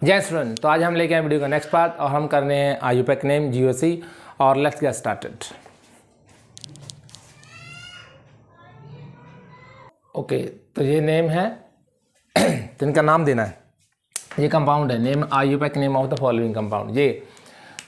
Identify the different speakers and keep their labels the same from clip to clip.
Speaker 1: जय स्टूडेंट, तो आज हम लेके आए वीडियो का नेक्स्ट पार्ट और हम करने हैं आईयूपैक नेम जीओसी और लेट्स गेट स्टार्टेड। ओके, तो ये नेम है तो इनका नाम देना है। ये कंपाउंड है, name IUPAC name of the following compound. ये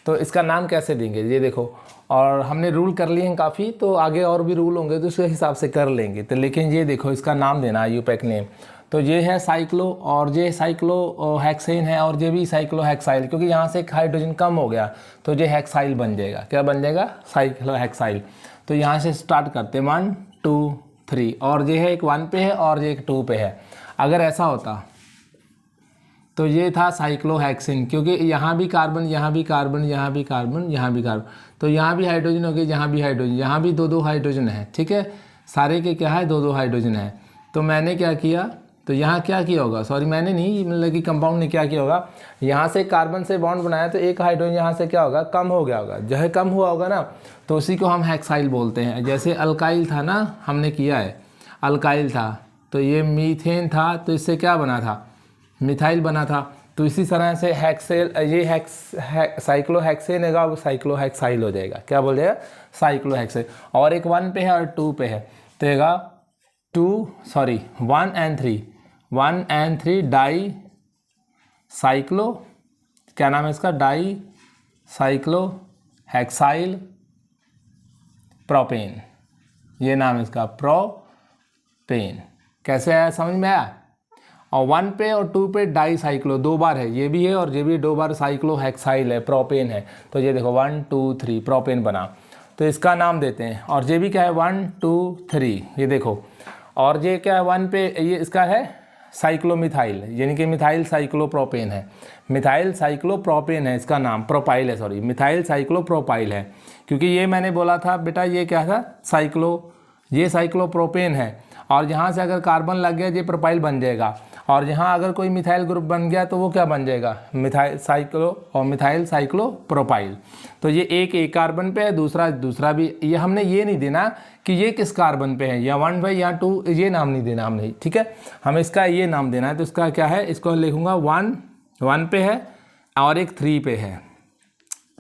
Speaker 1: तो इसका नाम कैसे देंगे ये देखो, और हमने रूल कर लिए हैं काफ़ी, तो आगे और भी रूल होंगे तो उसके हिसाब से कर लेंगे। तो लेकिन ये देखो, इसका नाम देना आईयूपैक नेम। तो ये है साइक्लो और ये साइक्लो हेक्सेन है और ये भी साइक्लो हेक्साइल, क्योंकि यहाँ से एक हाइड्रोजन कम हो गया तो ये हेक्साइल बन जाएगा। क्या बन जाएगा? Cyclo hexyl. तो यहाँ से स्टार्ट करते हैं 1 2 3, और ये है एक 1 पे है और ये एक 2 पे है। अगर ऐसा होता तो ये था साइक्लोहेक्सिन, क्योंकि यहाँ भी कार्बन, यहाँ भी कार्बन, यहाँ भी कार्बन, यहाँ भी कार्बन, तो यहाँ भी हाइड्रोजन हो गया, यहाँ भी हाइड्रोजन, यहाँ भी दो हाइड्रोजन है। ठीक है, सारे के क्या है, दो हाइड्रोजन है। तो मैंने क्या किया, तो यहाँ क्या किया होगा, सॉरी मैंने नहीं, मतलब कि कंपाउंड ने क्या किया होगा, यहाँ से कार्बन से बॉन्ड बनाया तो एक हाइड्रोजन यहाँ से क्या होगा, कम हो गया होगा। जो है कम हुआ होगा ना, तो उसी को हम हेक्साइल बोलते हैं। जैसे अल्काइल था ना, हमने किया है, अल्काइल था तो ये मीथेन था, तो इससे क्या बना था, मिथाइल बना था। तो इसी तरह से हेक्सेल, ये साइक्लोहेक्सेन है, वो साइक्लोहेक्साइल हो जाएगा। क्या बोल जाएगा? साइक्लोहेक्सेन। और एक 1 पे है और 2 पे है, तो होगा 1 and 3 डाई साइक्लो, क्या नाम है इसका, डाई साइक्लो हेक्साइल प्रोपेन, ये नाम है इसका, प्रोपेन। कैसे आया, समझ में आया? और 1 पे और 2 पे डाई साइक्लो, 2 बार है, ये भी है और ये भी 2 बार साइक्लो हेक्साइल है, प्रोपेन है। तो ये देखो 1 2 3 प्रोपेन बना, तो इसका नाम देते हैं। और ये भी क्या है, 1 2 3, ये देखो। और ये क्या है, 1 पे ये इसका है साइक्लोमिथाइल, यानी कि मिथाइल साइक्लोप्रोपेन है, मिथाइल साइक्लोप्रोपेन है इसका नाम, प्रोपाइल है, सॉरी मिथाइल साइक्लोप्रोपाइल है। क्योंकि ये मैंने बोला था बेटा, ये क्या था, ये साइक्लोप्रोपेन है, और यहाँ से अगर कार्बन लग गया ये प्रोपाइल बन जाएगा, और यहाँ अगर कोई मिथाइल ग्रुप बन गया तो वो क्या बन जाएगा, मिथाइल साइक्लो और मिथाइल साइक्लो प्रोपाइल। तो ये एक कार्बन पे है, दूसरा भी। ये हमने ये नहीं देना कि ये किस कार्बन पे है, या 1 पे या 2, ये नाम नहीं देना हमने। ठीक है, हमें इसका ये नाम देना है। तो इसका क्या है, इसको लिखूँगा 1 पे है और एक 3 पे है,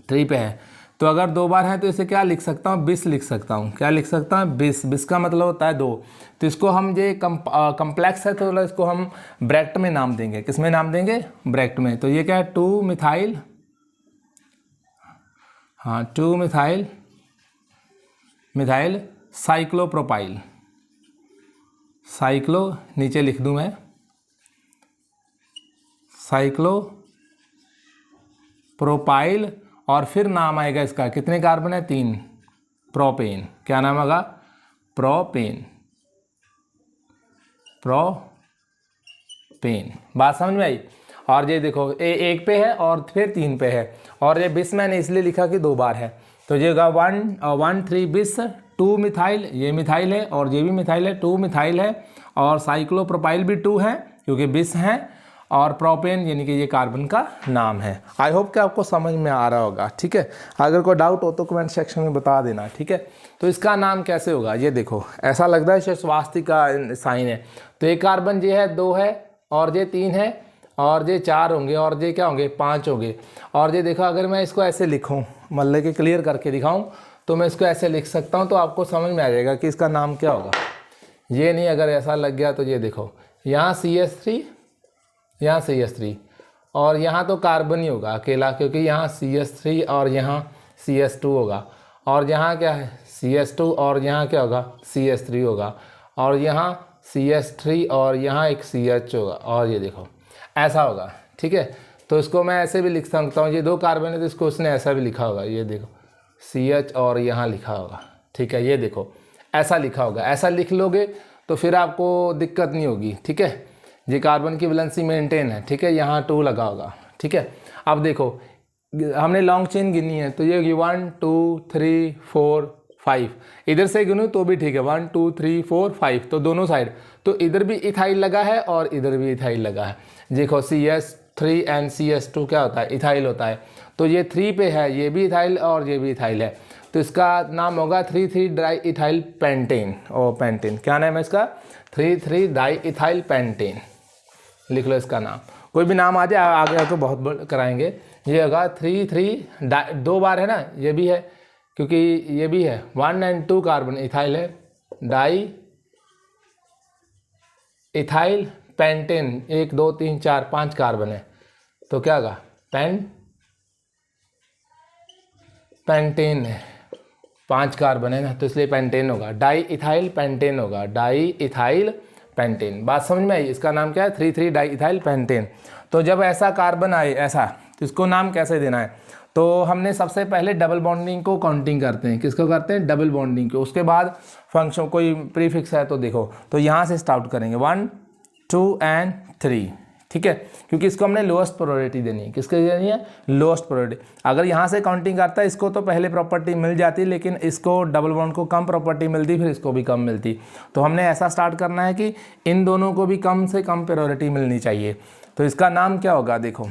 Speaker 1: 3 पे है। तो अगर 2 बार है तो इसे क्या लिख सकता हूँ, 20 लिख सकता हूँ। क्या लिख सकता हूँ, 20 का मतलब होता है 2। तो इसको हम ये कम्प्लेक्स है तो इसको हम ब्रैकेट में नाम देंगे। किस में नाम देंगे? ब्रैकेट में। तो ये क्या है, 2 मिथाइल, हाँ 2 मिथाइल साइक्लोप्रोपाइल, साइक्लो नीचे लिख दूँ मैं, साइक्लोप्रोपाइल, और फिर नाम आएगा इसका, कितने कार्बन है, 3, प्रोपेन। क्या नाम आएगा, प्रोपेन, बात समझ में आई? और ये देखो, ए 1 पे है और फिर 3 पे है, और ये 20 मैंने इसलिए लिखा कि 2 बार है। तो ये होगा 1 3 20, 2 मिथाइल, ये मिथाइल है और ये भी मिथाइल है, 2 मिथाइल है, और साइक्लोप्रोपाइल भी 2 है क्योंकि 20 है, और प्रोपेन यानी कि ये कार्बन का नाम है। आई होप कि आपको समझ में आ रहा होगा। ठीक है, अगर कोई डाउट हो तो कमेंट सेक्शन में बता देना। ठीक है, तो इसका नाम कैसे होगा, ये देखो, ऐसा लगता है स्वास्तिक का साइन है। तो एक कार्बन ये है, 2 है, और ये 3 है, और ये 4 होंगे, और ये क्या होंगे, 5 होंगे। और ये देखो, अगर मैं इसको ऐसे लिखूँ, मतलब कि क्लियर करके दिखाऊँ, तो मैं इसको ऐसे लिख सकता हूँ, तो आपको समझ में आ जाएगा कि इसका नाम क्या होगा। ये नहीं, अगर ऐसा लग गया तो ये देखो, यहाँ CH3, यहाँ CH3, और यहाँ तो कार्बन ही होगा अकेला, क्योंकि यहाँ CH3 और यहाँ CH2 होगा, और यहाँ क्या है, CH2, और यहाँ क्या होगा, CH3 होगा, और यहाँ CH3 और यहाँ एक CH होगा, और ये देखो ऐसा होगा। ठीक है, तो इसको मैं ऐसे भी लिख सकता हूँ, ये 2 कार्बन है तो इसको उसने ऐसा भी लिखा होगा, ये देखो CH और यहाँ लिखा होगा। ठीक है, ये देखो ऐसा लिखा होगा, ऐसा लिख लोगे तो फिर आपको दिक्कत नहीं होगी। ठीक है, ये कार्बन की वैलेंसी मेंटेन है। ठीक है, यहाँ 2 लगा होगा। ठीक है, अब देखो हमने लॉन्ग चेन गिनी है, तो ये होगी 1 2 3 4 5, इधर से गिनूँ तो भी ठीक है, 1 2 3 4 5, तो दोनों साइड, तो इधर भी इथाइल लगा है और इधर भी इथाइल लगा है। देखो CH3 एंड CH2 क्या होता है, इथाइल होता है। तो ये 3 पे है, ये भी इथाइल और ये भी इथाइल है, तो इसका नाम होगा 3,3 डाई इथाइल पेंटेन, और पेंटेन क्या नाम है इसका, 3,3 डाई इथाइल पेंटेन, लिख लो इसका नाम। कोई भी नाम आ जाए आगे तो बहुत कराएंगे। ये होगा 3 3 2 बार है ना, ये भी है क्योंकि ये भी है 1 and 2 कार्बन इथाइल है, डाई इथाइल पेंटेन 1 2 3 4 5 कार्बन है, तो क्या होगा पेंटेन है, 5 कार्बन है ना, तो इसलिए पेंटेन होगा। डाई इथाइल पेंटेन होगा, डाई इथाइल पेंटेन। बात समझ में आई? इसका नाम क्या है? 3 3 डाई इथाइल पेंटेन। तो जब ऐसा कार्बन आए ऐसा, तो इसको नाम कैसे देना है? तो हमने सबसे पहले डबल बॉन्डिंग को काउंटिंग करते हैं। किसको करते हैं? डबल बॉन्डिंग को। उसके बाद फंक्शन कोई प्रीफिक्स है तो देखो, तो यहाँ से स्टार्ट करेंगे 1 2 and 3, ठीक है, क्योंकि इसको हमने लोएस्ट प्रायोरिटी देनी है। किसके देनी है? Lowest priority. अगर यहाँ से काउंटिंग करता है इसको तो पहले प्रॉपर्टी मिल जाती, लेकिन इसको डबल बॉन्ड को कम प्रॉपर्टी मिलती, फिर इसको भी कम मिलती। तो हमने ऐसा स्टार्ट करना है कि इन दोनों को भी कम से कम प्रायोरिटी मिलनी चाहिए। तो इसका नाम क्या होगा देखो,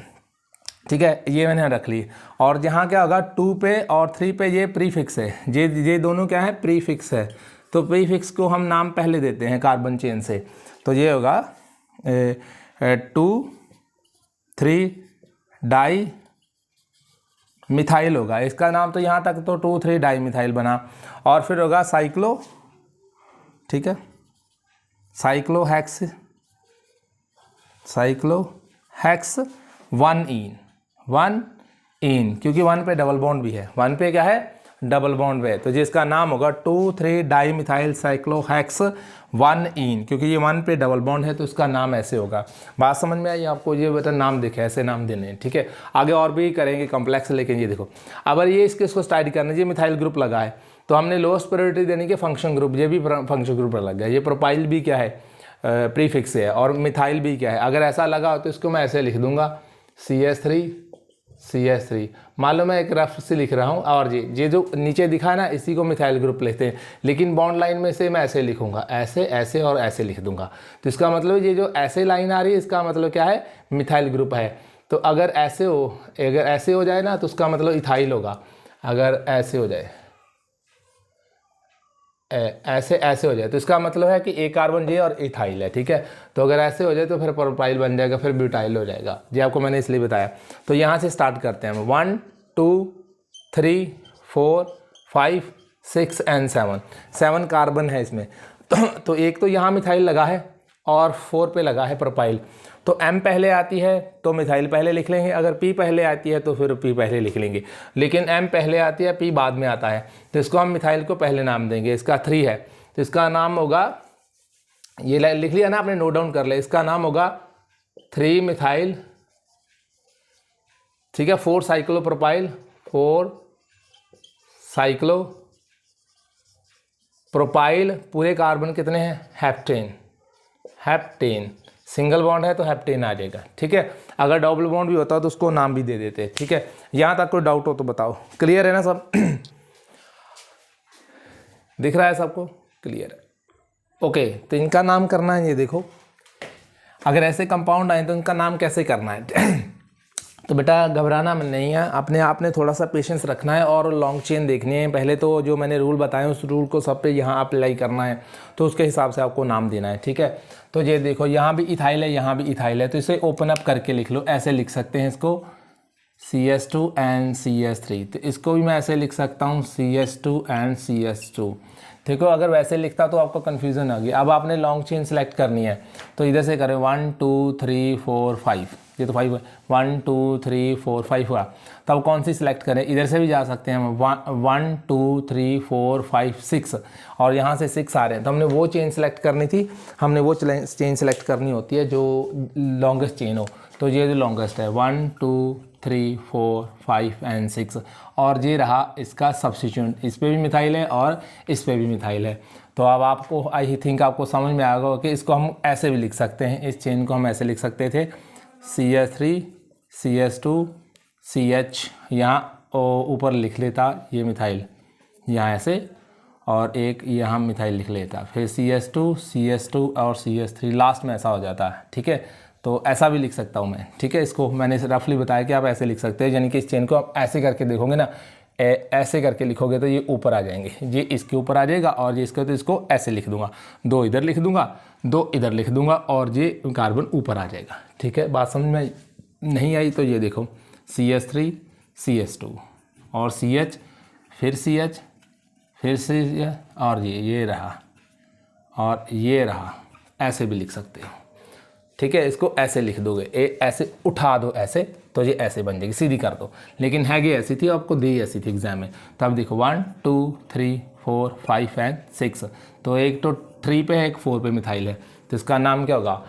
Speaker 1: ठीक है, ये मैंने रख ली। और यहाँ क्या होगा 2 पे और 3 पे ये प्रीफिक्स है, ये दोनों क्या है? प्रीफिक्स है। तो प्रीफिक्स को हम नाम पहले देते हैं कार्बन चेन से। तो ये होगा 2 3 डाई मिथाइल होगा, इसका नाम। तो यहाँ तक तो 2 3 डाई मिथाइल बना। और फिर होगा साइक्लो, ठीक है, साइक्लोहेक्स 1 इन, क्योंकि 1 पे डबल बॉन्ड भी है। 1 पे क्या है? डबल बॉन्ड पे है। तो जिसका नाम होगा 2 3 डाई मिथाइल साइक्लोहेक्स 1 इन, क्योंकि ये 1 पे डबल बॉन्ड है तो इसका नाम ऐसे होगा। बात समझ में आई आपको? ये बेटा नाम देखे, ऐसे नाम देने हैं, ठीक है। आगे और भी करेंगे कॉम्प्लेक्स, लेकिन ये देखो अगर ये इसको स्टार्ट करना है, ये मिथाइल ग्रुप लगा है तो हमने लोएस्ट प्रायोरिटी देने के फंक्शन ग्रुप, ये भी फंक्शन ग्रुप लग गया। ये प्रोपाइल भी क्या है? प्रीफिक्स है। और मिथाइल भी क्या है? अगर ऐसा लगा तो इसको मैं ऐसे लिख दूंगा CH3 मान लो मैं एक रफ से लिख रहा हूँ। और ये जो नीचे दिखा है ना, इसी को मिथाइल ग्रुप लिखते हैं, लेकिन बॉन्ड लाइन में से मैं ऐसे लिखूंगा, ऐसे ऐसे और ऐसे लिख दूंगा। तो इसका मतलब ये जो ऐसे लाइन आ रही है इसका मतलब क्या है? मिथाइल ग्रुप है। तो अगर ऐसे हो जाए ना तो उसका मतलब इथाइल होगा। अगर ऐसे हो जाए, ऐसे हो जाए तो इसका मतलब है कि एक कार्बन ये और इथाइल है, ठीक है। तो अगर ऐसे हो जाए तो फिर प्रोपाइल बन जाएगा, फिर ब्यूटाइल हो जाएगा। ये आपको मैंने इसलिए बताया। तो यहाँ से स्टार्ट करते हैं हम 1 2 3 4 5 6 and 7 कार्बन है इसमें। तो एक तो यहाँ मिथाइल लगा है और 4 पे लगा है प्रोपाइल। तो M पहले आती है तो मिथाइल पहले लिख लेंगे, अगर P पहले आती है तो फिर P पहले लिख लेंगे, लेकिन M पहले आती है, P बाद में आता है। तो इसको हम मिथाइल को पहले नाम देंगे। इसका 3 है तो इसका नाम होगा, ये लिख लिया ना आपने, नोट डाउन कर लिया, इसका नाम होगा 3 मिथाइल, ठीक है। 4 साइक्लो प्रोपाइल, 4 साइक्लो प्रोपाइल। पूरे कार्बन कितने हैं? हेप्टेन। सिंगल बॉन्ड है तो हेप्टेन आ जाएगा, ठीक है। अगर डबल बॉन्ड भी होता तो उसको नाम भी दे देते, ठीक है। यहाँ तक कोई डाउट हो तो बताओ। क्लियर है ना सब? दिख रहा है सबको? क्लियर है, ओके। तो इनका नाम करना है, ये देखो अगर ऐसे कंपाउंड आए तो इनका नाम कैसे करना है। तो बेटा घबराना नहीं है, आपने थोड़ा सा पेशेंस रखना है और लॉन्ग चेन देखनी है। पहले तो जो मैंने रूल बताए उस रूल को सब पे यहाँ अप्लाई करना है, तो उसके हिसाब से आपको नाम देना है, ठीक है। तो ये देखो यहाँ भी इथाइल है, यहाँ भी इथाइल है, तो इसे ओपन अप करके लिख लो। ऐसे लिख सकते हैं इसको CH2 and CH3। तो इसको भी मैं ऐसे लिख सकता हूँ CH2 and CH2। देखो अगर वैसे लिखता तो आपको कन्फ्यूज़न आ गई। अब आपने लॉन्ग चेन सेलेक्ट करनी है, तो इधर से करें 1 2 3 4 5, ये तो 5 है, 1 2 3 4 5 हुआ। तो अब कौन सी सिलेक्ट करें? इधर से भी जा सकते हैं हम, 1 2 3 4 5 6, और यहाँ से 6 आ रहे हैं। तो हमने वो चेन सेलेक्ट करनी थी, हमने वो चेन सेलेक्ट करनी होती है जो लॉन्गेस्ट चेन हो। तो ये जो लॉन्गेस्ट है 1 2 3 4 5 and 6, और ये रहा इसका सब्स्टिट्यूट। इस पे भी मिथाइल है और इस पे भी मिथाइल है। तो अब आपको आई थिंक आपको समझ में आ गया कि इसको हम ऐसे भी लिख सकते हैं, इस चेन को हम ऐसे लिख सकते थे CH3 CH2 CH, यहाँ ऊपर लिख लेता ये मिथाइल यहाँ ऐसे, और एक यहाँ मिथाइल लिख लेता, फिर CH2 और CH3 लास्ट में ऐसा हो जाता है, ठीक है। तो ऐसा भी लिख सकता हूँ मैं, ठीक है। इसको मैंने रफली बताया कि आप ऐसे लिख सकते हैं, यानी कि इस चेन को आप ऐसे करके देखोगे ना ऐसे करके लिखोगे तो ये ऊपर आ जाएंगे, ये इसके ऊपर आ जाएगा और ये इसके, तो इसको ऐसे लिख दूंगा, 2 इधर लिख दूंगा, 2 इधर लिख दूंगा और ये कार्बन ऊपर आ जाएगा। ठीक है, बात समझ में नहीं आई तो ये देखो CH3 CH2 और CH, फिर CH, फिर CH और ये रहा और ये रहा, ऐसे भी लिख सकते हो। ठीक है, इसको ऐसे लिख दोगे, ऐसे उठा दो ऐसे, तो ये ऐसे बन जाएगी, सीधी कर दो। लेकिन है कि ऐसी थी, आपको दी ऐसी थी एग्जाम में। तब देखो 1 2 3 4 5 एंड 6, तो एक तो 3 पे है, एक 4 पे मिथाइल है, तो इसका नाम क्या होगा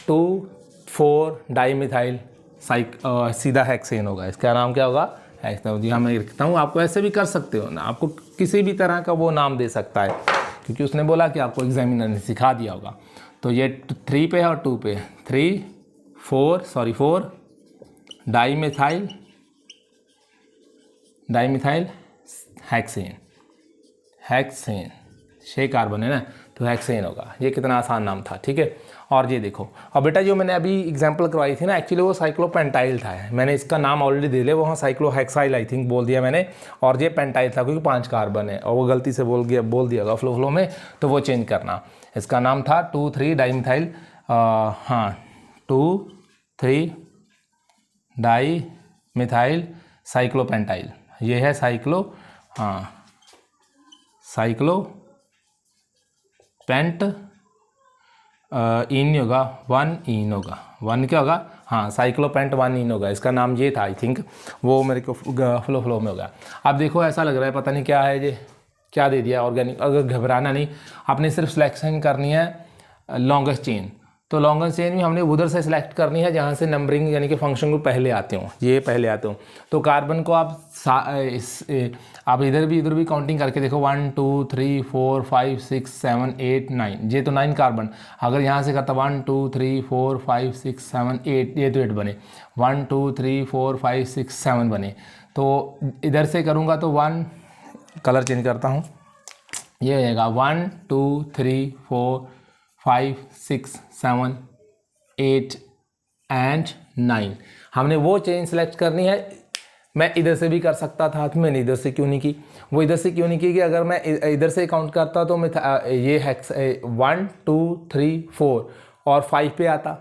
Speaker 1: 2,4 डाईमिथाइल सीधा हेक्सेन होगा। इसका नाम क्या होगा हेक्सेन। जी हाँ, मैं लिखता हूँ, आपको ऐसे भी कर सकते हो ना, आपको किसी भी तरह का वो नाम दे सकता है, क्योंकि उसने बोला कि आपको एग्जामिनर ने सिखा दिया होगा। तो ये 3 पे है और 2 पे, 4 डाईमिथाइल हेक्सेन 6 कार्बन है ना, तो हेक्सेन होगा। ये कितना आसान नाम था। ठीक है, और ये देखो, अब बेटा जो मैंने अभी एग्जांपल करवाई थी ना, एक्चुअली वो साइक्लोपेंटाइल था, मैंने इसका नाम ऑलरेडी दे लिया, वहाँ साइक्लोहेक्साइल आई थिंक बोल दिया मैंने, और ये पेंटाइल था क्योंकि 5 कार्बन है, और वो गलती से बोल दिया होगा फ्लो में, तो वो चेंज करना। इसका नाम था 2,3 डाईमिथाइल, हाँ 2,3 डाईमिथाइल साइक्लोपेंटाइल, ये है साइक्लोपेंट इन होगा, 1 इन होगा, 1 क्या होगा, हाँ साइक्लोपेंट 1 इन होगा। इसका नाम ये था आई थिंक, वो मेरे को फ्लो में होगा। अब देखो ऐसा लग रहा है पता नहीं क्या है ये, क्या दे दिया ऑर्गेनिक। अगर घबराना नहीं, आपने सिर्फ सिलेक्शन करनी है लॉन्गेस्ट चेन। तो लॉन्गेस्ट चेन भी हमने उधर से सिलेक्ट करनी है जहाँ से नंबरिंग यानी कि फंक्शन ग्रुप पहले आते हों, ये पहले आते हों। तो कार्बन को आप इधर भी काउंटिंग करके देखो, 1 2 3 4 5 6 7 8 9, ये तो 9 कार्बन। अगर यहाँ से करता 1 2 3 4 5 6 7 8, ये तो 8 बने, 1 2 3 4 5 6 7 बने। तो इधर से करूँगा तो 1, कलर चेंज करता हूँ, ये हो जाएगा 1 2 3 4 5 6 7 8 एंड 9। हमने वो चेन सेलेक्ट करनी है। मैं इधर से भी कर सकता था, तो मैंने इधर से क्यों नहीं की? वो इधर से क्यों नहीं की कि अगर मैं इधर से काउंट करता तो मैं ये 1 2 3 4 और 5 पे आता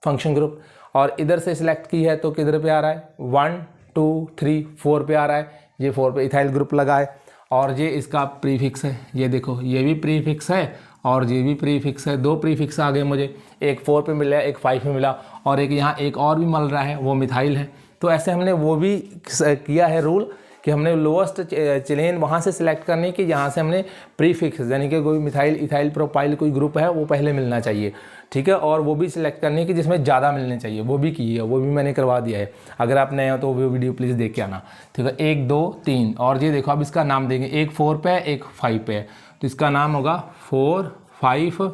Speaker 1: फंक्शन ग्रुप, और इधर से सिलेक्ट की है तो किधर पे आ रहा है 1 2 3 4 पे आ रहा है, ये 4 पे इथाइल ग्रुप लगा है। और ये इसका प्रीफिक्स है, ये देखो ये भी प्रीफिक्स है और ये भी प्रीफिक्स है। 2 प्रीफिक्स आ गए मुझे, एक 4 पे मिला, एक 5 पे मिला, और एक यहाँ एक और भी मिल रहा है, वो मिथाइल है। तो ऐसे हमने वो भी किया है रूल कि हमने लोएस्ट चेन वहाँ से सिलेक्ट करनी कि जहाँ से हमने प्रीफिक्स यानी कि कोई मिथाइल इथाइल प्रोपाइल कोई ग्रुप है वो पहले मिलना चाहिए। ठीक है, और वो भी सिलेक्ट करनी कि जिसमें ज़्यादा मिलने चाहिए, वो भी की है, वो भी मैंने करवा दिया है। अगर आप नए हो तो वो वीडियो प्लीज़ देख के आना। ठीक है, 1 2 3, और ये देखो अब इसका नाम देंगे, एक 4 पे है, एक 5 पे है, तो इसका नाम होगा 4 5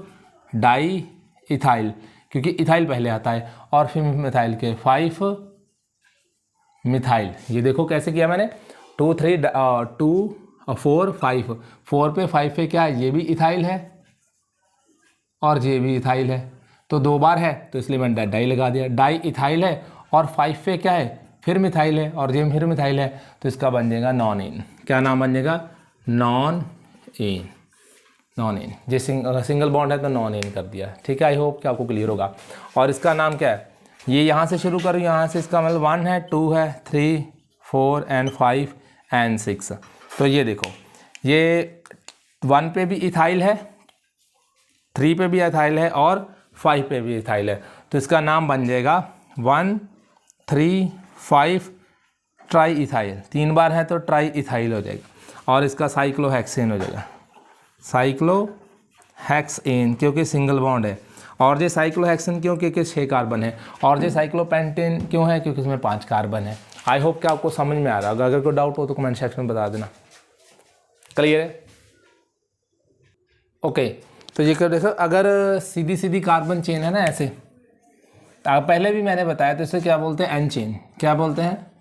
Speaker 1: डाई इथाइल, क्योंकि इथाइल पहले आता है, और फिर मिथाइल के 5 मिथाइल। ये देखो कैसे किया मैंने, 2 3 2 4 5, 4 पे 5 पे क्या है, ये भी इथाइल है और ये भी इथाइल है, तो 2 बार है तो इसलिए मैंने डाई लगा दिया, डाई इथाइल है। और 5 पे क्या है, फिर मिथाइल है, और ये फिर मिथाइल है, तो इसका बन जाएगा नॉन इन। क्या नाम बन जाएगा, non in. Non in, J single bond है तो नॉन इन कर दिया। ठीक है, आई होप कि आपको क्लियर होगा। और इसका नाम क्या है, ये यहाँ से शुरू करूँ, यहाँ से इसका मतलब 1 है 2 है 3 4 एंड 5 एंड 6। तो ये देखो ये 1 पे भी इथाइल है, 3 पे भी इथाइल है और 5 पे भी इथाइल है, तो इसका नाम बन जाएगा 1 3 5 ट्राई इथाइल। 3 बार है तो ट्राई इथाइल हो जाएगा, और इसका साइक्लोहेक्सेन हो जाएगा, साइक्लोहेक्सेन क्योंकि सिंगल बॉन्ड है। और ये साइक्लोहेक्सेन क्यों, क्योंकि 6 कार्बन है। और ये साइक्लोपेंटेन क्यों है, क्योंकि इसमें 5 कार्बन है। आई होप कि आपको समझ में आ रहा होगा। अगर कोई डाउट हो तो कमेंट सेक्शन में बता देना। क्लियर है? ओके, तो ये देखो, अगर सीधी सीधी कार्बन चेन है ना ऐसे, पहले भी मैंने बताया, तो इसे क्या बोलते हैं, एन चेन। क्या बोलते हैं,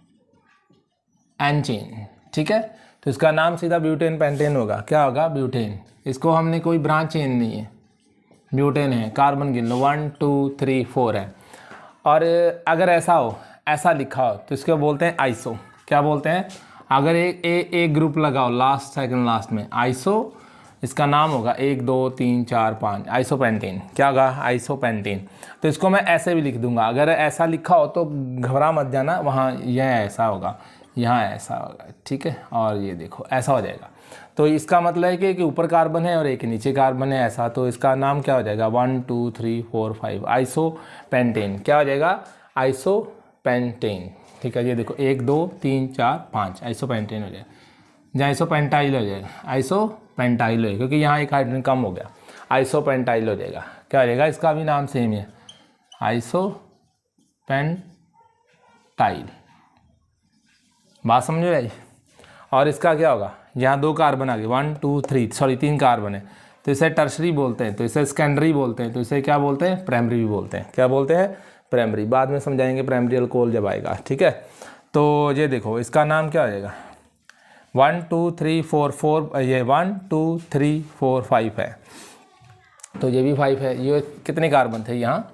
Speaker 1: एन चेन। ठीक है, तो इसका नाम सीधा ब्यूटेन पेंटेन होगा। क्या होगा, ब्यूटेन। इसको हमने कोई ब्रांच चेन नहीं है, ब्यूटेन है। कार्बन गिन लो, 1 2 3 4 है। और अगर ऐसा हो, ऐसा लिखा हो, तो इसको बोलते हैं आइसो। क्या बोलते हैं, अगर एक ग्रुप लगाओ लास्ट सेकंड लास्ट में, आइसो इसका नाम होगा 1 2 3 4 5 आइसोपेंटेन। क्या होगा? आइसोपेंटेन। तो इसको मैं ऐसे भी लिख दूंगा, अगर ऐसा लिखा हो तो घबरा मत जाना, वहाँ यह ऐसा होगा, यहाँ ऐसा होगा, ठीक है। और ये देखो ऐसा हो जाएगा। तो इसका मतलब है कि ऊपर कार्बन है और एक नीचे कार्बन है ऐसा, तो इसका नाम क्या हो जाएगा? 1 2 3 4 5 आइसोपेंटेन। क्या हो जाएगा? आइसोपेंटेन। ठीक है, ये देखो 1 2 3 4 5 आइसोपेंटेन हो जाएगा, या आइसोपेंटाइल हो जाएगा, आइसोपेंटाइल हो जाएगा, क्योंकि यहाँ एक हाइड्रोजन कम हो गया, आइसोपेंटाइल हो जाएगा। क्या हो जाएगा? इसका भी नाम सेम है, आइसोपेंटाइल। बात समझ में आई? और इसका क्या होगा? यहाँ 2 कार्बन आ गए, 1 2 3 सॉरी 3 कार्बन है, तो इसे टर्शरी बोलते हैं, तो इसे सेकेंडरी बोलते हैं, तो इसे क्या बोलते हैं? प्राइमरी भी बोलते हैं। क्या बोलते हैं? प्राइमरी। बाद में समझाएंगे प्राइमरी अल्कोहल जब आएगा, ठीक है। तो ये देखो इसका नाम क्या हो जाएगा? 1 2 3 4 4, ये 1 2 3 4 5 है, तो ये भी 5 है। ये कितने कार्बन थे यहाँ?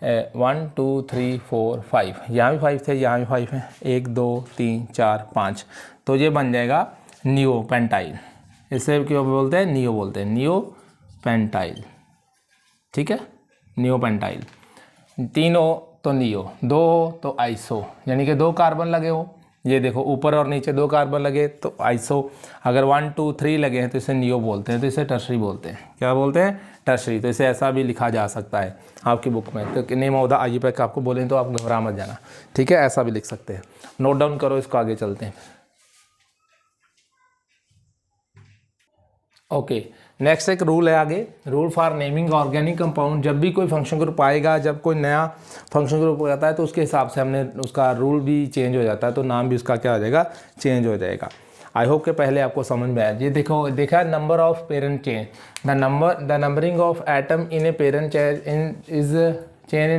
Speaker 1: 1 2 3 4 5, यहाँ भी 5 थे, यहाँ भी 5 है, 1 2 3 4 5, तो ये बन जाएगा नियोपेंटाइल। इसे क्यों बोलते हैं? नियो बोलते हैं, नियोपेंटाइल। ठीक है, नियोपेंटाइल। 3 हो तो नियो, 2 हो तो आइसो, यानी कि 2 कार्बन लगे हो, ये देखो ऊपर और नीचे 2 कार्बन लगे तो आइसो। अगर 1 2 3 लगे हैं तो इसे नियो बोलते हैं, तो इसे टर्शरी बोलते हैं। क्या बोलते हैं? टर्शरी। तो इसे ऐसा भी लिखा जा सकता है आपकी बुक में, तो नेम ऑफ द आईयूपैक आपको बोलें तो आप घबरा मत जाना, ठीक है, ऐसा भी लिख सकते हैं। नोट डाउन करो, इसको आगे चलते हैं। ओके, नेक्स्ट एक रूल है आगे, rule for naming organic compound. जब भी कोई फंक्शन ग्रुप आएगा, जब कोई नया फंक्शन ग्रुप हो जाता है तो उसके हिसाब से हमने उसका रूल भी चेंज हो जाता है, तो नाम भी उसका क्या हो जाएगा? चेंज हो जाएगा। आई होप के पहले आपको समझ में आया। ये देखो, देखा number of parent chain, the numbering of atom in a parent chain is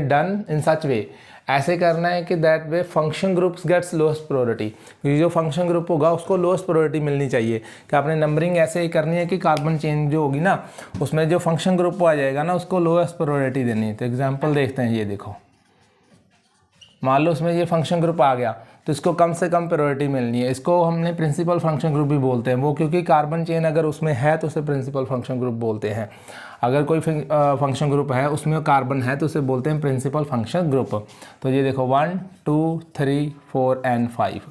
Speaker 1: done in such way. ऐसे करना है कि that way function groups gets lowest priority, क्योंकि जो फंक्शन ग्रुप होगा उसको लोएस्ट प्रायोरिटी मिलनी चाहिए। कि आपने नंबरिंग ऐसे ही करनी है कि कार्बन चेन जो होगी ना, उसमें जो फंक्शन ग्रुप आ जाएगा ना, उसको लोएस्ट प्रायोरिटी देनी है। तो एग्जांपल देखते हैं, ये देखो, मान लो उसमें ये फंक्शन ग्रुप आ गया तो इसको कम से कम प्रायोरिटी मिलनी है। इसको हमने प्रिंसिपल फंक्शन ग्रुप भी बोलते हैं, वो क्योंकि कार्बन चेन अगर उसमें है तो उसे प्रिंसिपल फंक्शन ग्रुप बोलते हैं। अगर कोई फंक्शन ग्रुप है उसमें कार्बन है तो उसे बोलते हैं प्रिंसिपल फंक्शन ग्रुप। तो ये देखो 1 2 3 4 एंड 5,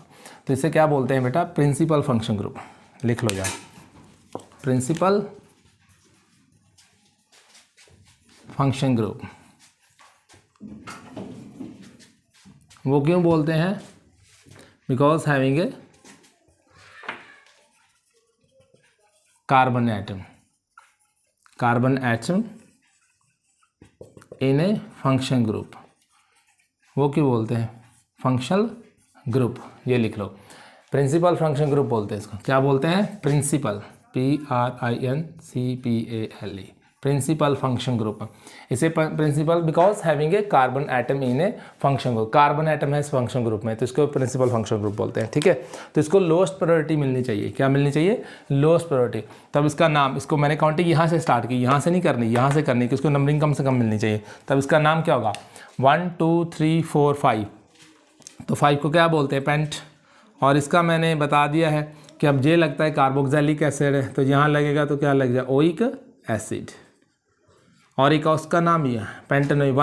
Speaker 1: तो इसे क्या बोलते हैं बेटा? Principal function group. लिख लो यार, प्रिंसिपल फंक्शन ग्रुप। वो क्यों बोलते हैं? Because having a carbon atom in a function group. वो क्यों बोलते हैं? Functional group. ये लिख लो, प्रिंसिपल फंक्शन ग्रुप बोलते हैं इसको। क्या बोलते हैं? Principal, PRINCPALE, principal function group. इसे principal because having a carbon atom in a function group, carbon atom है इस फंक्शन ग्रुप में, तो इसको प्रिंसिपल फंक्शन ग्रुप बोलते हैं। ठीक है, तो इसको लोएस्ट प्रायोरिटी मिलनी चाहिए। क्या मिलनी चाहिए? Lowest priority. तब इसका नाम, इसको मैंने काउंटिंग यहाँ से स्टार्ट की, यहाँ से नहीं करनी, यहाँ से करनी, कि इसको नंबरिंग कम से कम मिलनी चाहिए। तब इसका नाम क्या होगा? 1 2 3 4 5, तो 5 को क्या बोलते हैं? पेंट। और इसका मैंने बता दिया है कि अब ये लगता है कार्बोक्सिलिक एसिड है, तो यहाँ लगेगा तो क्या लग जाए? Oic acid. और एक उसका नाम ही है पेंटेनोइक,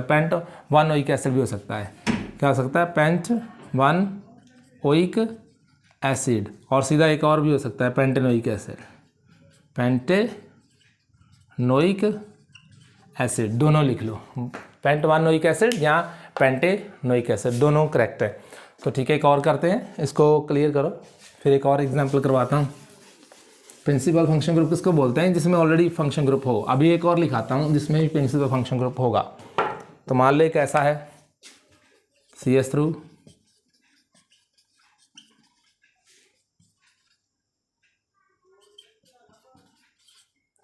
Speaker 1: पेंट 1 ओइक एसिड भी हो सकता है। क्या हो सकता है? Pent 1 oic acid. और सीधा एक और भी हो सकता है पेंटेनोइक एसिड, पेंटेनोइक एसिड, दोनों लिख लो, पेंट 1 ओइक एसिड या पेंटेनोइक एसिड, दोनों करेक्ट है। तो ठीक है, एक और करते हैं, इसको क्लियर करो, फिर एक और एग्जाम्पल करवाता हूँ। प्रिंसिपल फंक्शन ग्रुप किसको बोलते हैं? जिसमें ऑलरेडी फंक्शन ग्रुप हो। अभी एक और लिखाता हूँ जिसमें भी प्रिंसिपल फंक्शन ग्रुप होगा। तो मान लो कैसा है? CH3,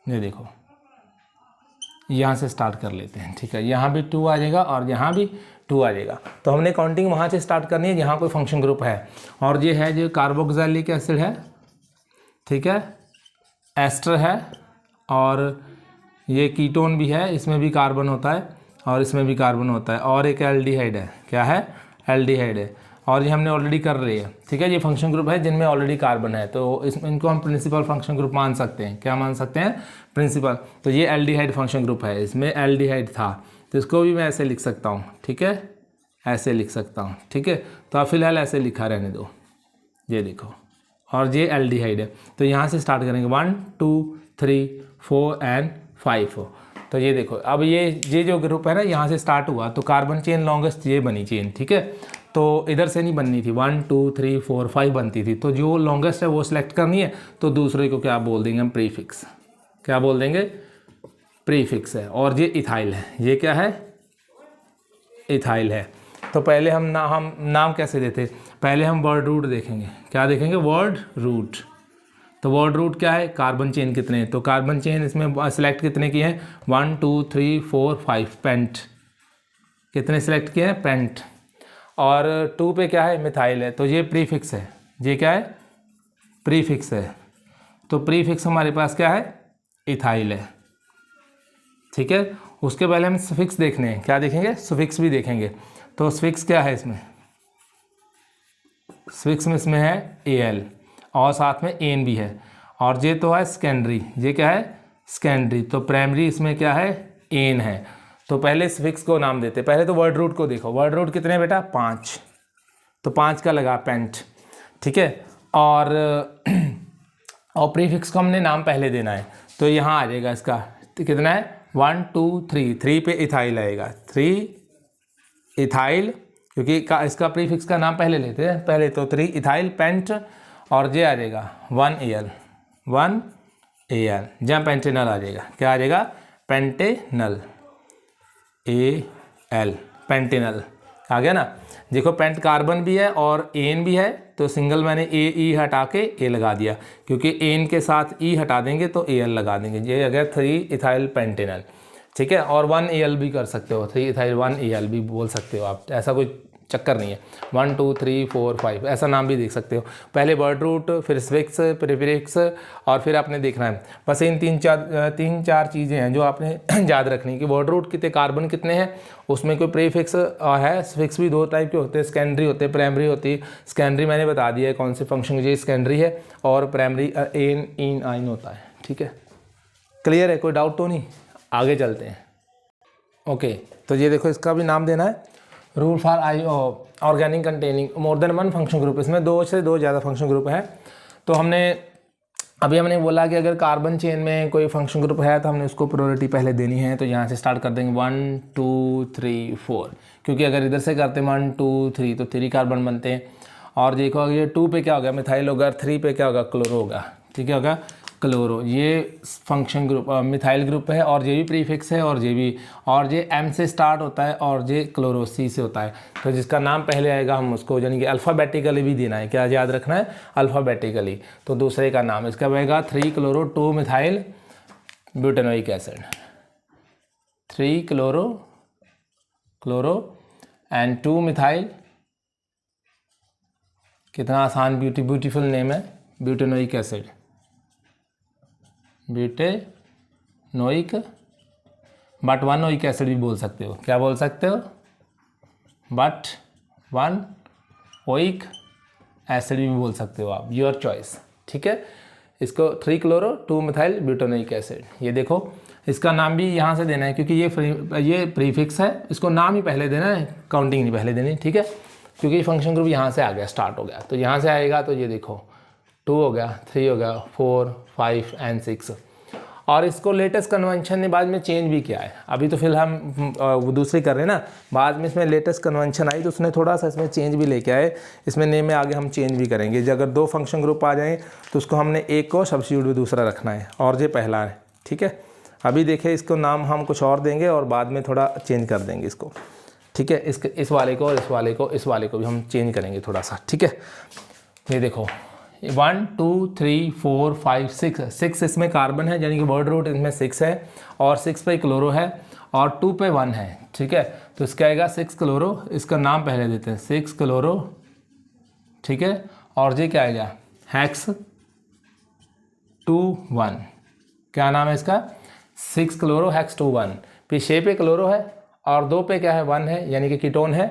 Speaker 1: ये देखो, यहाँ से स्टार्ट कर लेते हैं। ठीक है, यहाँ भी 2 आ जाएगा और यहाँ भी 2 आ जाएगा। तो हमने काउंटिंग वहाँ से स्टार्ट करनी है जहाँ कोई फंक्शन ग्रुप है। और ये है जो कार्बोक्सिलिक एसिड है, ठीक है, एस्टर है, और ये कीटोन भी है, इसमें भी कार्बन होता है और इसमें भी कार्बन होता है, और एक एल्डिहाइड है। क्या है? एल्डिहाइड है। और ये हमने ऑलरेडी कर रही है, ठीक है। ये फंक्शन ग्रुप है जिनमें ऑलरेडी कार्बन है, तो इनको हम प्रिंसिपल फंक्शन ग्रुप मान सकते हैं। क्या मान सकते हैं? प्रिंसिपल। तो ये एल्डिहाइड फंक्शन ग्रुप है, इसमें एल्डिहाइड था, तो इसको भी मैं ऐसे लिख सकता हूँ, ठीक है, ऐसे लिख सकता हूँ, ठीक है। तो आप फिलहाल ऐसे लिखा रहने दो, ये देखो, और ये एल्डिहाइड है। तो यहाँ से स्टार्ट करेंगे 1 2 3 4 एंड 5। तो ये देखो, अब ये जो ग्रुप है ना, यहाँ से स्टार्ट हुआ, तो कार्बन चेन लॉन्गेस्ट ये बनी चेन, ठीक है। तो इधर से नहीं बननी थी, 1 2 3 4 5 बनती थी, तो जो लॉन्गेस्ट है वो सिलेक्ट करनी है। तो दूसरे को क्या बोल देंगे हम? प्रीफिक्स। क्या बोल देंगे? प्रीफिक्स है। और ये इथाइल है, ये क्या है? इथाइल है। तो पहले हम नाम कैसे देते? पहले हम वर्ड रूट देखेंगे। क्या देखेंगे? Word root. तो वर्ड रूट क्या है? कार्बन चेन कितने हैं, तो कार्बन चेन इसमें सिलेक्ट कितने किए हैं? 1 2 3 4 5 पेंट। कितने सिलेक्ट किए हैं? पेंट। और 2 पे क्या है? मिथाइल है, तो ये प्रीफिक्स है। ये क्या है? प्रीफिक्स है। तो प्रीफिक्स हमारे पास क्या है? इथाइल है, ठीक है। उसके पहले हम सफिक्स देखने हैं। क्या देखेंगे? सफिक्स भी देखेंगे। तो सफिक्स क्या है इसमें? सफिक्स में इसमें है एल और साथ में एन भी है, और ये तो है सेकेंडरी। ये क्या है? सेकेंडरी। तो प्राइमरी इसमें क्या है? एन है। तो पहले सफिक्स को नाम देते। पहले तो वर्ड रूट को देखो। वर्ड रूट कितने बेटा? 5। तो 5 का लगा पेंट, ठीक है। और प्रीफिक्स को हमने नाम पहले देना है, तो यहाँ आ जाएगा इसका कितना है? 1 2 3। 3 पे इथाइल आएगा, 3 इथाइल, क्योंकि इसका प्रीफिक्स का नाम पहले लेते हैं। पहले तो 3 इथाइल पेंट, और ये आ जाएगा 1 एल, 1 एल, जहाँ पेंटेनल आ जाएगा। क्या आ जाएगा? पेंटेनल, ए एल, पेंटेनल आ गया ना। देखो, पेंट कार्बन भी है और एन भी है, तो सिंगल मैंने ए ई हटा के ए लगा दिया, क्योंकि एन के साथ ई हटा देंगे तो ए एल लगा देंगे। ये आ गया 3 इथाइल पेंटेनल, ठीक है। और 1 एल भी कर सकते हो, 3 इथाइल 1 एल भी बोल सकते हो आप, ऐसा कोई चक्कर नहीं है। 1 2 3 4 5 ऐसा नाम भी देख सकते हो। पहले वर्ड रूट, फिर सफिक्स, प्रीफिक्स, और फिर आपने देखना है बस इन 3 4 चीज़ें हैं जो आपने याद रखनी है कि वर्ड रूट कितने, कार्बन कितने हैं, उसमें कोई प्रीफिक्स है। सफिक्स भी 2 टाइप के होते हैं, सेकेंडरी होते हैं, प्राइमरी होती है। सेकेंडरी मैंने बता दिया है कौन से फंक्शन ये सेकेंडरी है, और प्राइमरी एन इन आइन होता है, ठीक है। क्लियर है? कोई डाउट तो नहीं? आगे चलते हैं। ओके, तो ये देखो, इसका भी नाम देना है। Rule for organic containing more than 1 function group. इसमें 2 से 2 ज़्यादा फंक्शन ग्रुप है। तो हमने बोला कि अगर कार्बन चेन में कोई फंक्शन ग्रुप है तो हमने उसको प्रायोरिटी पहले देनी है। तो यहाँ से स्टार्ट कर देंगे 1 2 3 4, क्योंकि अगर इधर से करते 1 2 3 तो 3 कार्बन बनते हैं। और देखो, ये 2 पे क्या होगा? मिथाइल होगा। 3 पे क्या होगा? क्लोरो होगा, ठीक है, होगा क्लोरो। ये फंक्शन ग्रुप मिथाइल ग्रुप है, और ये भी प्रीफिक्स है, और ये भी, और ये एम से स्टार्ट होता है, और ये क्लोरो सी से होता है। तो जिसका नाम पहले आएगा हम उसको यानी कि अल्फ़ाबेटिकली भी देना है। क्या याद रखना है? अल्फ़ाबेटिकली। तो दूसरे का नाम इसका बनेगा 3 chloro 2 methyl butanoic acid, 3 chloro and 2 methyl. कितना आसान ब्यूटीफुल नेम है, butanoic acid, butanoic, but 1 oic acid भी बोल सकते हो। क्या बोल सकते हो? बट 1 ओइक एसिड भी बोल सकते हो आप, योर चॉइस, ठीक है। इसको 3 क्लोरो 2 मिथाइल ब्यूटेनोइक एसिड। ये देखो, इसका नाम भी यहाँ से देना है, क्योंकि ये प्रीफिक्स है, इसको नाम ही पहले देना है, काउंटिंग नहीं पहले देनी, ठीक है। क्योंकि फंक्शन ग्रुप यहाँ से आ गया, स्टार्ट हो गया, तो यहाँ से आएगा। तो ये देखो, 2 हो गया, 3 हो गया, 4 5 एंड 6। और इसको लेटेस्ट कन्वेंशन ने बाद में चेंज भी किया है। अभी तो फिलहाल हम वो दूसरी कर रहे हैं ना, बाद में इसमें लेटेस्ट कन्वेंशन आई तो उसने थोड़ा सा इसमें चेंज भी लेके आए। इसमें नेम में आगे हम चेंज भी करेंगे। जब अगर 2 फंक्शन ग्रुप आ जाएँ तो उसको हमने एक को सब्स्टिट्यूट भी दूसरा रखना है, और ये पहला है, ठीक है। अभी देखिए, इसको नाम हम कुछ और देंगे और बाद में थोड़ा चेंज कर देंगे इसको, ठीक है। इस वाले को और इस वाले को भी हम चेंज करेंगे थोड़ा सा, ठीक है। ये देखो, 1 2 3 4 5 6 इसमें कार्बन है, यानी कि वर्ड रूट इसमें 6 है, और 6 पे क्लोरो है, और 2 पे 1 है, ठीक है। तो इसका आएगा 6 क्लोरो। इसका नाम पहले देते हैं 6 क्लोरो, ठीक है। और ये क्या आएगा? हेक्स 2 1। क्या नाम है इसका? 6 क्लोरो हेक्स 2 1। पीछे पे क्लोरो है, और 2 पे क्या है? 1 है, यानी कि कीटोन है,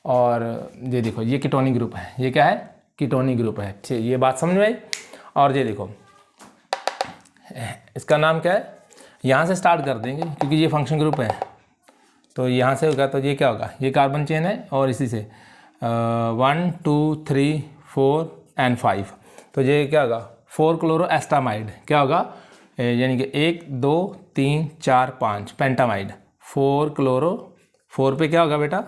Speaker 1: और ये देखो ये कीटोनिक ग्रुप है, ये क्या है, कीटोनिक ग्रुप है। ठीक, ये बात समझ में आई। और ये देखो इसका नाम क्या है, यहाँ से स्टार्ट कर देंगे क्योंकि ये फंक्शन ग्रुप है, तो यहाँ से होगा, तो ये क्या होगा, ये कार्बन चेन है और इसी से 1 2 3 4 एंड 5, तो ये क्या होगा 4 क्लोरोएस्टामाइड, क्या होगा यानी कि 1 2 3 4 5 पेंटामाइड, 4 क्लोरो, 4 पे क्या होगा बेटा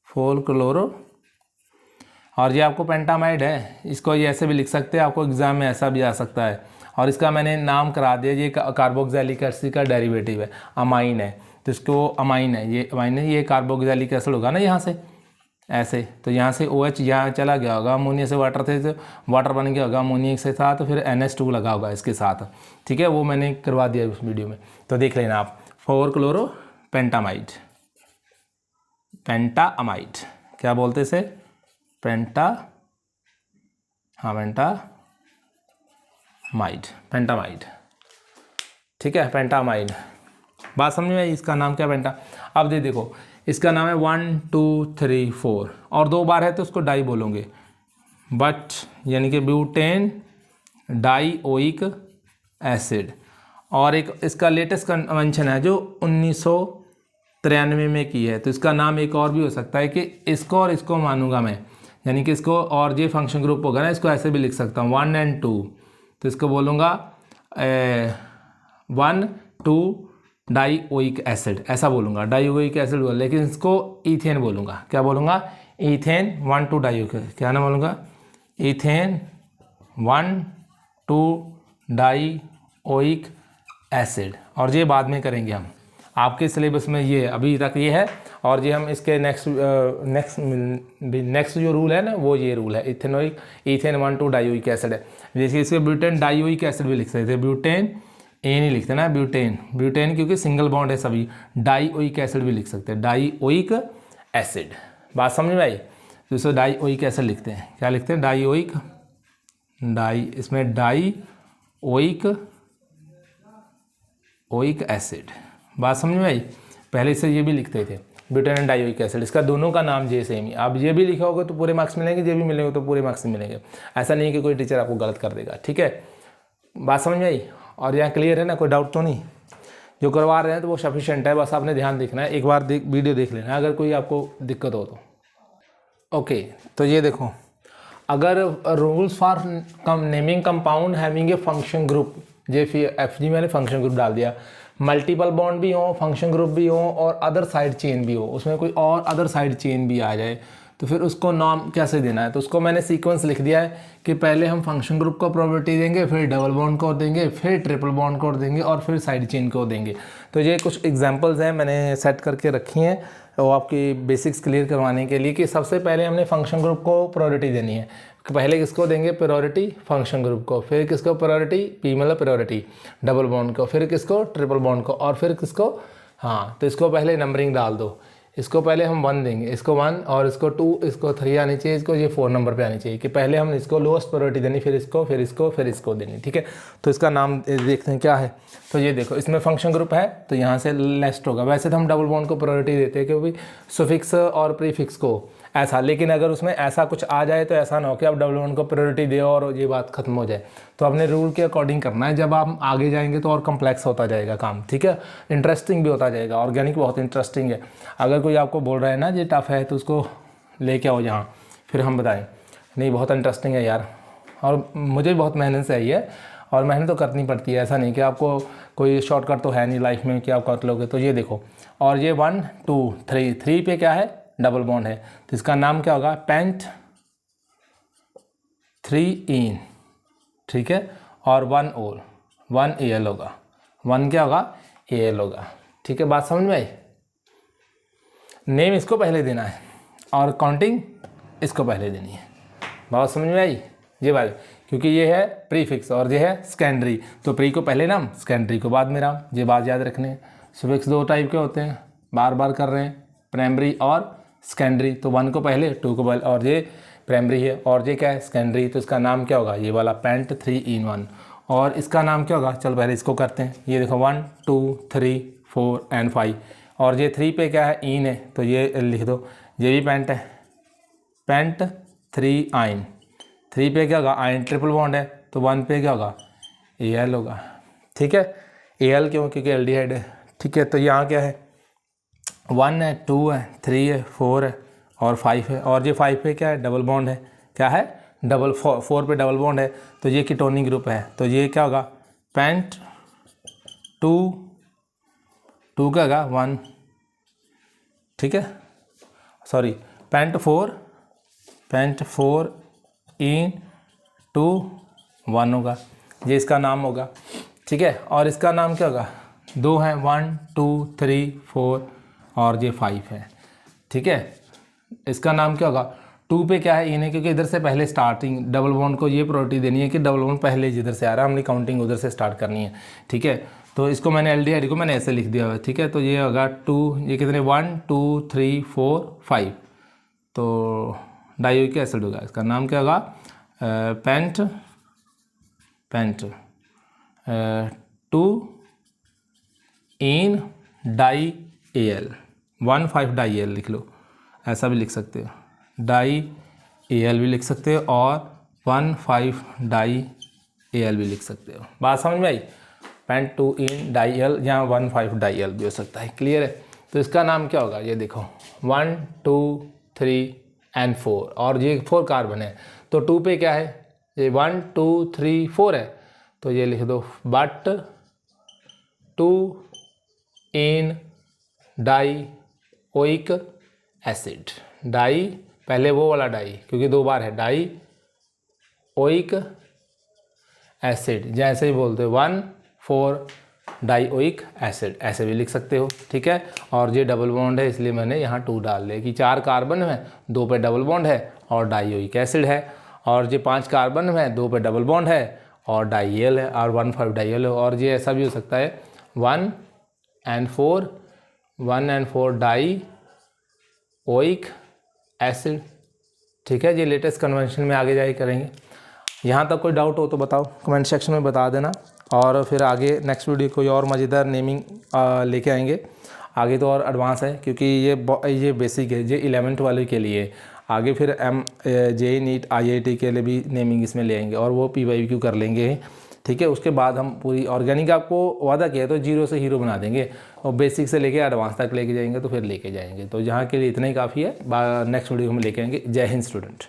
Speaker 1: 4 क्लोरो, और ये आपको पेंटामाइड है, इसको ये ऐसे भी लिख सकते हैं, आपको एग्जाम में ऐसा भी आ सकता है। और इसका मैंने नाम करा दिया, ये कार्बोक्सिलिक एसिड का डेरिवेटिव है, अमाइन है, तो इसको अमाइन है, ये अमाइन है, ये कार्बोक्सिलिक एसिड होगा ना यहाँ से ऐसे, तो यहाँ से OH यहाँ चला गया होगा, अमोनिया से वाटर थे तो वाटर बन गया होगा अमोनिया के साथ, तो फिर NH2 लगा होगा इसके साथ। ठीक है, वो मैंने करवा दिया उस वीडियो में, तो देख लेना आप। 4 क्लोरो पेंटामाइड, पेंटामाइड क्या बोलते इसे, पेंटामाइड। ठीक है, पेंटामाइड, बात समझ में आई। इसका नाम क्या पेंटा। अब देखो इसका नाम है 1 2 3 4 और 2 बार है तो उसको डाई बोलोगे, बट यानी कि ब्यूटेन डाइओइक एसिड। और एक इसका लेटेस्ट कन्वेंशन है जो 1993 में की है, तो इसका नाम एक और भी हो सकता है कि इसको और इसको मानूंगा मैं, यानी कि इसको और ये फंक्शन ग्रुप होगा ना, इसको ऐसे भी लिख सकता हूँ 1 and 2, तो इसको बोलूँगा 1 2 डाइओइक एसिड, ऐसा बोलूँगा, डाइओइक एसिड बोल, लेकिन इसको ईथेन बोलूँगा, क्या बोलूँगा, ईथेन 1 2 डाइओइक, क्या नाम बोलूँगा, ईथेन 1 2 डाइओइक एसिड। और ये बाद में करेंगे हम, आपके सिलेबस में ये अभी तक ये है, और ये हम इसके नेक्स्ट जो रूल है ना, वो ये रूल है, इथेनोइक ईथेन 1 2 डाइओइक एसिड है। जैसे इसके ब्यूटेन डाइओइक एसिड भी लिख सकते हैं, ब्यूटेन ए नहीं लिखते ना, ब्यूटेन क्योंकि सिंगल बॉन्ड है सभी, डाइओइक एसिड भी लिख सकते हैं, डाइओइक एसिड। बात समझ में आई, तो इसको डाइओइक एसिड लिखते हैं, क्या लिखते हैं, डाइओइक, इसमें डाइओइक एसिड। बात समझ में आई। पहले से ये भी लिखते थे ब्यूटेन एंड डाइओइक एसिड, इसका दोनों का नाम जे सेम ही। आप ये भी लिखा होगा तो पूरे मार्क्स मिलेंगे, ये भी मिलेंगे तो पूरे मार्क्स मिलेंगे, ऐसा नहीं कि कोई टीचर आपको गलत कर देगा। ठीक है, बात समझ में आई। और यहाँ क्लियर है ना, कोई डाउट तो नहीं, जो करवा रहे हैं तो वो सफिशिएंट है, बस आपने ध्यान देखना है, एक बार वीडियो देख लेना अगर कोई आपको दिक्कत हो तो। ओके, तो ये देखो, अगर rules for naming compound having a function group, J FG मैंने फंक्शन ग्रुप डाल दिया, मल्टीपल बॉन्ड भी हो, फंक्शन ग्रुप भी हो और अदर साइड चेन भी हो, उसमें कोई और अदर साइड चेन भी आ जाए, तो फिर उसको नाम कैसे देना है, तो उसको मैंने सीक्वेंस लिख दिया है कि पहले हम फंक्शन ग्रुप को प्रॉपर्टी देंगे, फिर डबल बॉन्ड को देंगे, फिर ट्रिपल बॉन्ड को देंगे और फिर साइड चेन को देंगे। तो ये कुछ एग्जांपल्स हैं मैंने सेट करके रखी हैं वो आपकी बेसिक्स क्लियर करवाने के लिए, कि सबसे पहले हमने फंक्शन ग्रुप को प्रायोरिटी देनी है। पहले किसको देंगे प्रायोरिटी, फंक्शन ग्रुप को, फिर किसको प्रायोरिटी, P मतलब प्रायोरिटी डबल बॉन्ड को, फिर किसको ट्रिपल बॉन्ड को, और फिर किसको, हाँ तो इसको पहले नंबरिंग डाल दो, इसको पहले हम 1 देंगे, इसको 1 और इसको 2, इसको 3 आनी चाहिए, इसको ये 4 नंबर पे आनी चाहिए, कि पहले हम इसको लोएस्ट प्रायोरिटी देनी, फिर इसको, फिर इसको, फिर इसको देनी। ठीक है, तो इसका नाम देखते हैं क्या है। तो ये देखो इसमें फंक्शन ग्रुप है तो यहाँ से लेस्ट होगा। वैसे तो हम डबल बॉन्ड को प्रायोरिटी देते हैं क्योंकि सुफिक्स और प्रीफिक्स को ऐसा, लेकिन अगर उसमें ऐसा कुछ आ जाए तो ऐसा ना हो कि आप डबल बॉन्ड को प्रायोरिटी दो और ये बात खत्म हो जाए। तो अपने रूल के अकॉर्डिंग करना है, जब आप आगे जाएंगे तो और कम्प्लेक्स होता जाएगा काम। ठीक है, इंटरेस्टिंग भी होता जाएगा, ऑर्गेनिक बहुत इंटरेस्टिंग है। अगर कोई आपको बोल रहा है ना ये टफ है तो उसको लेके आओ यहाँ, फिर हम बताएं नहीं बहुत इंटरेस्टिंग है यार, और मुझे बहुत मेहनत से आई है और मेहनत तो करनी पड़ती है, ऐसा नहीं कि आपको कोई शॉर्टकट तो है नहीं लाइफ में कि आप कर लोगे। तो ये देखो, और ये 1 2 3 पे क्या है, डबल बॉन्ड है, तो इसका नाम क्या होगा, पेंट 3 इन। ठीक है, और 1 ओल 1 AL होगा, 1 क्या होगा, AL होगा। ठीक है, बात समझ में आई। नेम इसको पहले देना है और काउंटिंग इसको पहले देनी है। बात समझ में आई ये बात, क्योंकि ये है प्रीफिक्स और ये है सेकेंडरी, तो प्री को पहले नाम, सेकेंडरी को बाद में नाम, ये बात याद रखने। सुफिक्स 2 टाइप के होते हैं, बार बार कर रहे हैं, प्राइमरी और सेकेंडरी। तो 1 को पहले, 2 को पहले, और ये प्राइमरी है और ये क्या है, सेकेंडरी। तो इसका नाम क्या होगा, ये वाला पेंट 3 in 1। और इसका नाम क्या होगा, चल पहले इसको करते हैं। ये देखो 1 2 3 4 and 5, और ये 3 पे क्या है, इन है, तो ये लिख दो, ये भी पेंट है, पेंट 3 आइन, 3 पे क्या होगा आइन ट्रिपल बॉन्ड है, तो 1 पे क्या होगा Al होगा, ठीक है। Al क्यों, क्योंकि एल्डिहाइड है, ठीक है। तो यहाँ क्या है 1 है, 2 है, 3 है, 4 है और 5 है, और ये 5 पे क्या है डबल बॉन्ड है, क्या है डबल 4 पे डबल बॉन्ड है, तो ये कीटोनिक ग्रुप है। तो ये क्या होगा पेंट 2 का होगा 1, ठीक है, सॉरी पेंट 4 इन 2 1 होगा, ये इसका नाम होगा, ठीक है। और इसका नाम क्या होगा 2 है, 1 2 3 4 और ये 5 है, ठीक है। इसका नाम क्या होगा 2 पे क्या है इन है, क्योंकि इधर से पहले स्टार्टिंग डबल बॉन्ड को ये प्रॉपर्टी देनी है कि डबल बॉन्ड पहले जिधर से आ रहा है हमने काउंटिंग उधर से स्टार्ट करनी है, ठीक है। तो इसको मैंने एल्डिहाइड को मैंने ऐसे लिख दिया हुआ है, ठीक है। तो ये होगा 2, ये कितने 1 2 3 4 5, तो डाइयोइक एसिड होगा, इसका नाम क्या होगा पेंट 2 इन डाई Al 1,5 डाई Al लिख लो, ऐसा भी लिख सकते हो, डाई Al भी लिख सकते हो और 1,5 डाई Al भी लिख सकते हो। बात समझ में आई, पेंट 2 इन डाई Al यहाँ 1,5 डाई Al भी हो सकता है, क्लियर है। तो इसका नाम क्या होगा ये देखो 1 2 3 एंड 4, और ये 4 कार्बन है, तो 2 पे क्या है ये 1 2 3 4 है, तो ये लिख दो but 2 in dioic acid, di पहले वो वाला डाई क्योंकि 2 बार है, डाइओइक एसिड जैसे ही बोलते हो 1,4 डाइओइक एसिड ऐसे भी लिख सकते हो, ठीक है। और ये डबल बॉन्ड है इसलिए मैंने यहाँ 2 डाल दिया कि 4 कार्बन है 2 पे डबल बॉन्ड है और डाइओइक एसिड है, और ये 5 कार्बन है 2 पे डबल बॉन्ड है और डाई Al है और 1,5 डाई Al है, और ये ऐसा भी हो सकता है 1 and 4 डाइओइक एसिड, ठीक है। ये लेटेस्ट कन्वेंशन में आगे जाके करेंगे। यहाँ तक कोई डाउट हो तो बताओ, कमेंट सेक्शन में बता देना, और फिर आगे नेक्स्ट वीडियो कोई और मज़ेदार नेमिंग लेके आएंगे। आगे तो और एडवांस है क्योंकि ये बेसिक है, ये 11th वाले के लिए, आगे फिर JEE नीट IIT के लिए भी नेमिंग इसमें ले आएंगे और वो PYQ कर लेंगे, ठीक है। उसके बाद हम पूरी ऑर्गेनिक आपको वादा किया तो 0 से हीरो बना देंगे और बेसिक से लेके एडवांस तक लेके जाएंगे, तो फिर लेके जाएंगे। तो यहाँ के लिए इतना ही काफ़ी है, नेक्स्ट वीडियो में लेके आएंगे। जय हिंद स्टूडेंट।